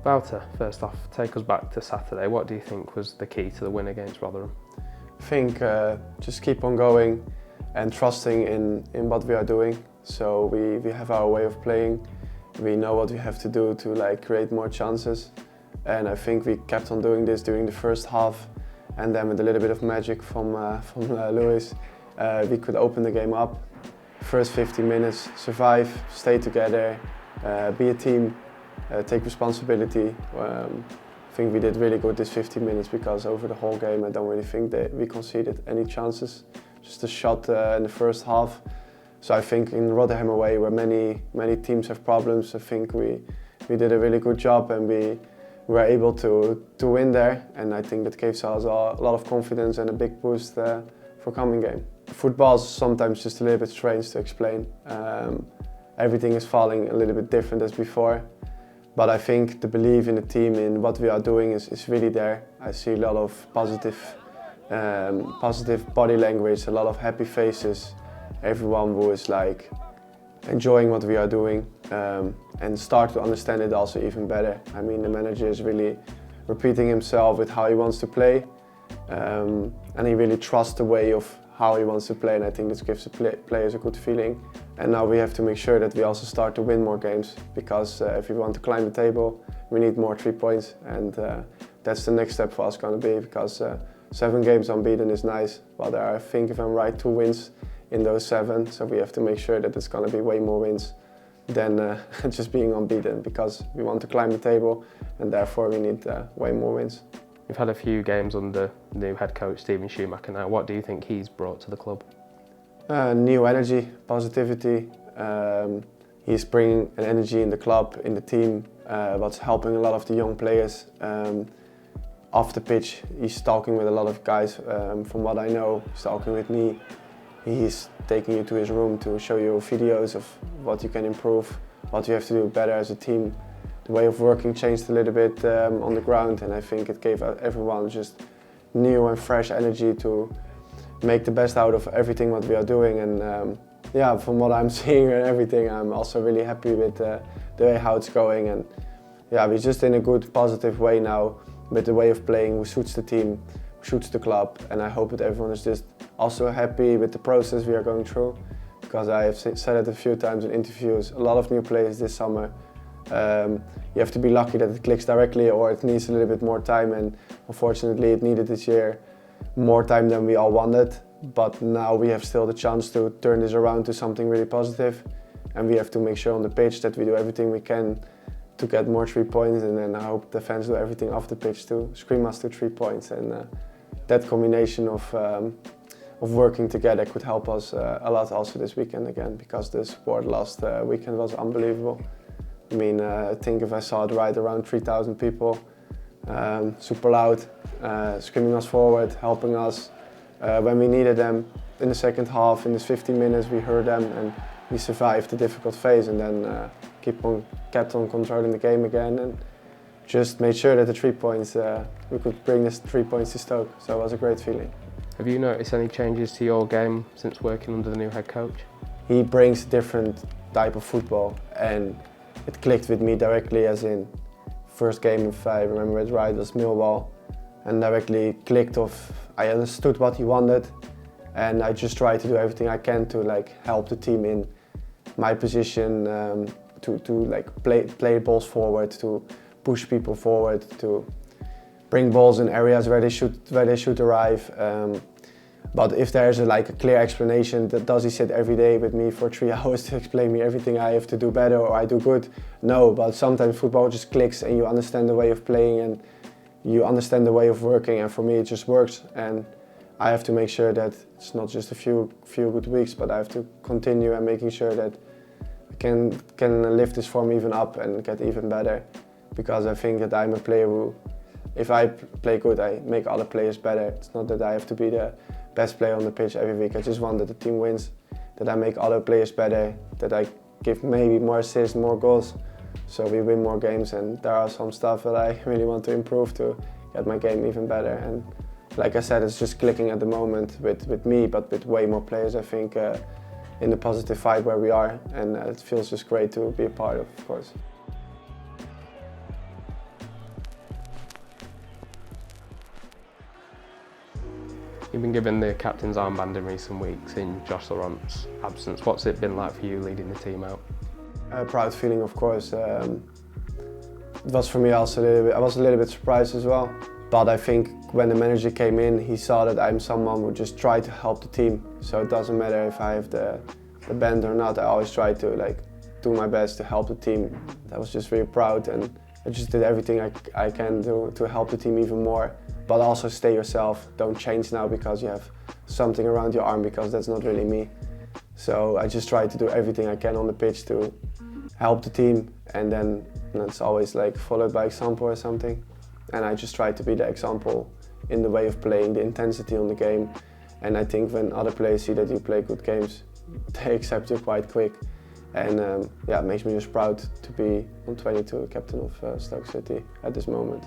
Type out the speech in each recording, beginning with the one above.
Wouter, first off, take us back to Saturday. What do you think was the key to the win against Rotherham? I think just keep on going and trusting in what we are doing. So we have our way of playing. We know what we have to do to create more chances. And I think we kept on doing this during the first half. And then with a little bit of magic from Lewis, we could open the game up. First 50 minutes, survive, stay together, be a team, take responsibility. I think we did really good this 50 minutes because over the whole game I don't really think that we conceded any chances. Just a shot in the first half. So I think in Rotherham away, where many teams have problems, I think we did a really good job and we were able to win there. And I think that gave us a lot of confidence and a big boost for coming game. Football is sometimes just a little bit strange to explain. Everything is falling a little bit different as before. But I think the belief in the team, in what we are doing is really there. I see a lot of positive body language, a lot of happy faces. Everyone who is enjoying what we are doing and start to understand it also even better. I mean, the manager is really repeating himself with how he wants to play and he really trusts the way of how he wants to play, and I think this gives the players a good feeling. And now we have to make sure that we also start to win more games because if we want to climb the table, we need more 3 points, and that's the next step for us going to be because 7 games unbeaten is nice, but there are, I think if I'm right, 2 wins in those 7, so we have to make sure that it's going to be way more wins than just being unbeaten because we want to climb the table and therefore we need way more wins. You've had a few games under new head coach Steven Schumacher now. What do you think he's brought to the club? New energy, positivity. He's bringing an energy in the club, in the team, what's helping a lot of the young players. Off the pitch, he's talking with a lot of guys. From what I know, he's talking with me. He's taking you to his room to show you videos of what you can improve, what you have to do better as a team. The way of working changed a little bit on the ground, and I think it gave everyone just new and fresh energy to make the best out of everything what we are doing. And yeah, from what I'm seeing and everything, I'm also really happy with the way how it's going. And yeah, we're just in a good, positive way now with the way of playing, which suits the team, suits the club, and I hope that everyone is just also happy with the process we are going through. Because I have said it a few times in interviews, a lot of new players this summer. You have to be lucky that it clicks directly or it needs a little bit more time, and unfortunately it needed this year more time than we all wanted. But now we have still the chance to turn this around to something really positive, and we have to make sure on the pitch that we do everything we can to get more 3 points, and then I hope the fans do everything off the pitch to scream us to 3 points. And that combination of working together could help us a lot also this weekend again, because the support last weekend was unbelievable. I mean, I think if I saw it right, around 3,000 people, super loud, screaming us forward, helping us when we needed them. In the second half, in the 50 minutes, we heard them and we survived the difficult phase, and then kept on controlling the game again and just made sure that the 3 points, we could bring this 3 points to Stoke. So it was a great feeling. Have you noticed any changes to your game since working under the new head coach? He brings a different type of football, and it clicked with me directly, as in first game, if I remember it right, was Millwall, and directly clicked off. I understood what he wanted, and I just tried to do everything I can to help the team in my position, to play balls forward, to push people forward, to bring balls in areas where they should arrive. But if there's a clear explanation, does he sit every day with me for 3 hours to explain me everything I have to do better or I do good? No, but sometimes football just clicks and you understand the way of playing and you understand the way of working, and for me it just works. And I have to make sure that it's not just a few good weeks, but I have to continue and making sure that I can lift this form even up and get even better. Because I think that I'm a player who, if I play good, I make other players better. It's not that I have to be the best player on the pitch every week. I just want that the team wins, that I make other players better, that I give maybe more assists, more goals, so we win more games. And there are some stuff that I really want to improve to get my game even better. And like I said, it's just clicking at the moment with me, but with way more players, I think, in the positive vibe where we are. And it feels just great to be a part of course. You've been given the captain's armband in recent weeks in Josh Laurent's absence. What's it been like for you leading the team out? A proud feeling, of course. It was for me also a little bit, I was a little bit surprised as well. But I think when the manager came in, he saw that I'm someone who just try to help the team. So it doesn't matter if I have the band or not, I always try to do my best to help the team. I was just really proud, and I just did everything I can do to help the team even more. But also stay yourself, don't change now because you have something around your arm, because that's not really me. So I just try to do everything I can on the pitch to help the team, and then it's always followed by example or something. And I just try to be the example in the way of playing, the intensity on the game. And I think when other players see that you play good games, they accept you quite quick. And it makes me just proud to be on 22, captain of Stoke City at this moment.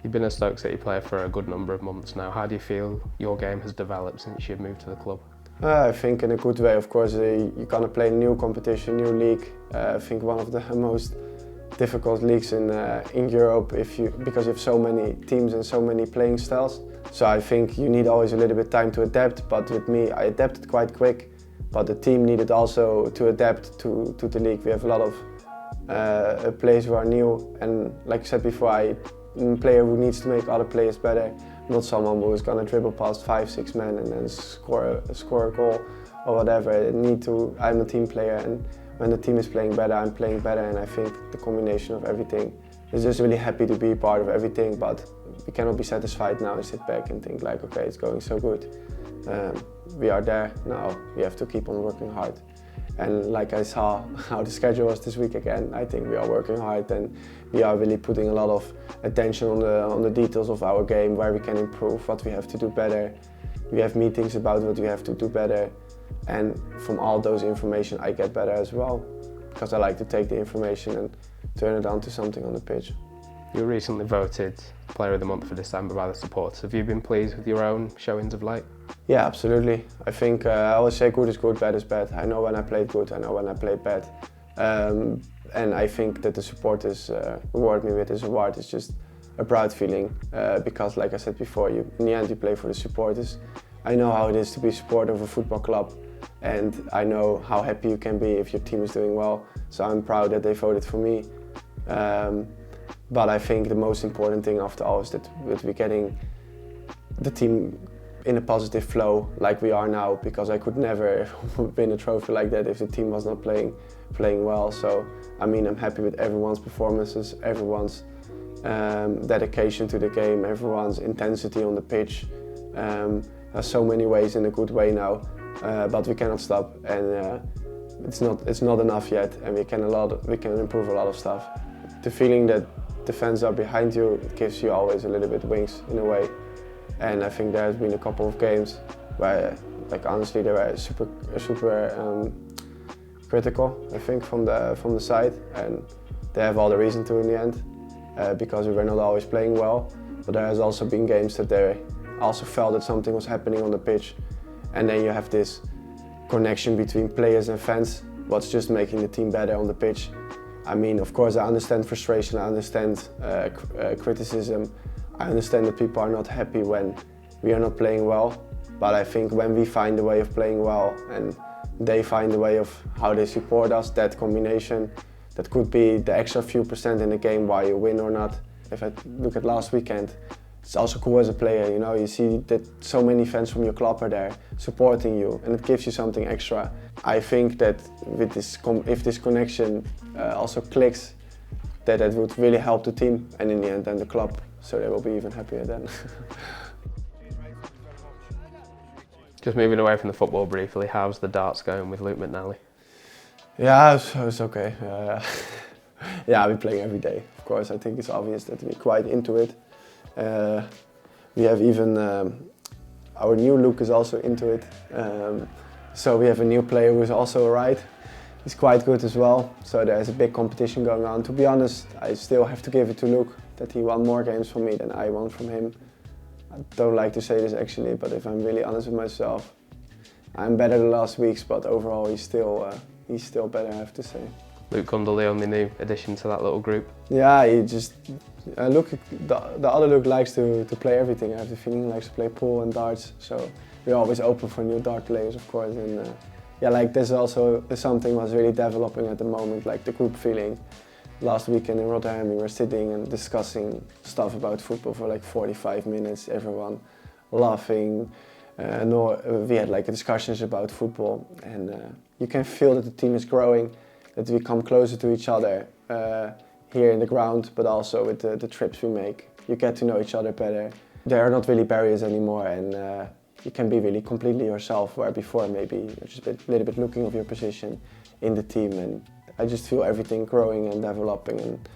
You've been a Stoke City player for a good number of months now. How do you feel your game has developed since you've moved to the club? I think in a good way, of course. You're going to play a new competition, new league. I think one of the most difficult leagues in Europe because you have so many teams and so many playing styles. So I think you need always a little bit of time to adapt, but with me I adapted quite quick. But the team needed also to adapt to the league. We have a lot of players who are new, and like I said before, I'm a player who needs to make other players better, not someone who is going to dribble past 5-6 men and then score a goal or whatever. I'm a team player, and when the team is playing better, I'm playing better, and I think the combination of everything is just really happy to be part of everything. But we cannot be satisfied now and sit back and think okay, it's going so good. We are there now, we have to keep on working hard. And like I saw how the schedule was this week again, I think we are working hard, and we are really putting a lot of attention on the details of our game, where we can improve, what we have to do better. We have meetings about what we have to do better, and from all those information I get better as well, because I like to take the information and turn it onto something on the pitch. You were recently voted Player of the Month for December by the supporters. Have you been pleased with your own showings of late? Yeah, absolutely. I think I always say good is good, bad is bad. I know when I played good, I know when I played bad. And I think that the supporters reward me with this award. It's just a proud feeling because, like I said before, in the end you play for the supporters. I know how it is to be a supporter of a football club, and I know how happy you can be if your team is doing well. So I'm proud that they voted for me. But I think the most important thing after all is that we're getting the team in a positive flow like we are now, because I could never win a trophy like that if the team was not playing well. So I mean, I'm happy with everyone's performances, everyone's dedication to the game, everyone's intensity on the pitch. There's so many ways in a good way now, but we cannot stop, and it's not enough yet, and we can improve a lot of stuff. The feeling that the fans are behind you, it gives you always a little bit wings in a way. And I think there has been a couple of games where, honestly, they were super critical, I think, from the side, and they have all the reason to in the end, because we were not always playing well. But there has also been games that they also felt that something was happening on the pitch, and then you have this connection between players and fans, what's just making the team better on the pitch. I mean, of course, I understand frustration, I understand criticism, I understand that people are not happy when we are not playing well, but I think when we find a way of playing well and they find a way of how they support us, that combination, that could be the extra few percent in the game why you win or not. If I look at last weekend, it's also cool as a player, you know, you see that so many fans from your club are there supporting you, and it gives you something extra. I think that with if this connection also clicks, that it would really help the team, and in the end then the club, so they will be even happier then. Just moving away from the football briefly, how's the darts going with Luke McNally? Yeah, it's okay. Yeah, we're playing every day. Of course, I think it's obvious that we're quite into it. We have even our new Luke is also into it. So we have a new player who is also right. He's quite good as well. So there's a big competition going on. To be honest, I still have to give it to Luke that he won more games from me than I won from him. I don't like to say this actually, but if I'm really honest with myself, I'm better the last weeks, but overall he's still better, I have to say. Luke Gundle, the only new addition to that little group. Yeah, he just Luke. The other Luke likes to play everything. I have the feeling he likes to play pool and darts. So we're always open for new dart players, of course. And yeah, like this also is something was really developing at the moment, like the group feeling. Last weekend in Rotterdam, we were sitting and discussing stuff about football for like 45 minutes. Everyone laughing. We had like discussions about football, and you can feel that the team is growing, that we come closer to each other here in the ground, but also with the trips we make. You get to know each other better. There are not really barriers anymore, and you can be really completely yourself, where before maybe you're just a little bit looking of your position in the team. And I just feel everything growing and developing, and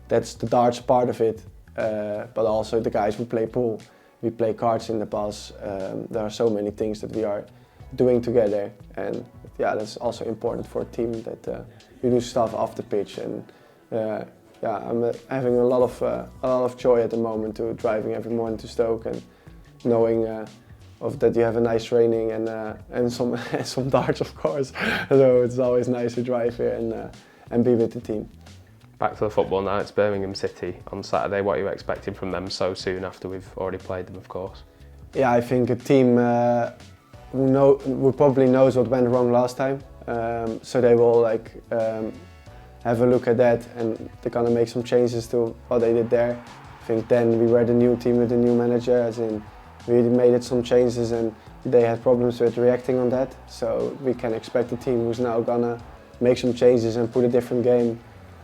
that's the darts part of it, but also the guys who play pool. We play cards in the bus. There are so many things that we are doing together, and yeah, that's also important for a team that we do stuff off the pitch. And yeah, I'm having a lot of joy at the moment to driving every morning to Stoke and knowing that you have a nice training and some some darts, of course. So it's always nice to drive here and be with the team. Back to the football now, it's Birmingham City on Saturday. What are you expecting from them so soon after we've already played them, of course? Yeah, I think a team who probably knows what went wrong last time, so they will have a look at that, and they're gonna make some changes to what they did there. I think then we were the new team with the new manager, as in we made some changes and they had problems with reacting on that. So we can expect a team who's now gonna make some changes and put a different game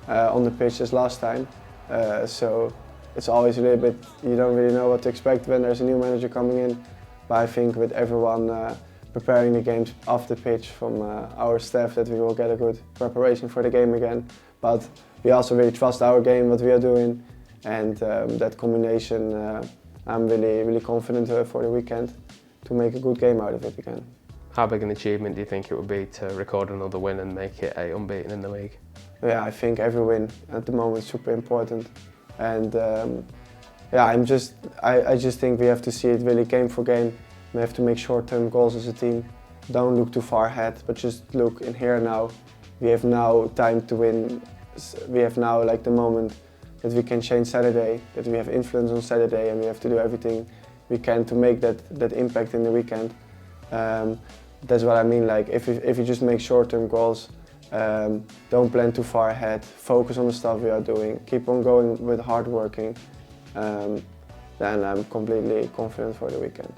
on the pitch as last time. So it's always a little bit, you don't really know what to expect when there's a new manager coming in. But I think with everyone preparing the games off the pitch from our staff, that we will get a good preparation for the game again. But we also really trust our game, what we are doing, and that combination, I'm really confident for the weekend to make a good game out of it again. How big an achievement do you think it would be to record another win and make it unbeaten in the league? Yeah, I think every win at the moment is super important, and yeah, I just think we have to see it really game for game. We have to make short-term goals as a team. Don't look too far ahead, but just look in here now. We have now time to win. We have now like the moment that we can change Saturday, that we have influence on Saturday, and we have to do everything we can to make that impact in the weekend. That's what I mean. Like if you just make short-term goals, don't plan too far ahead. Focus on the stuff we are doing. Keep on going with hard working. Then I'm completely confident for the weekend.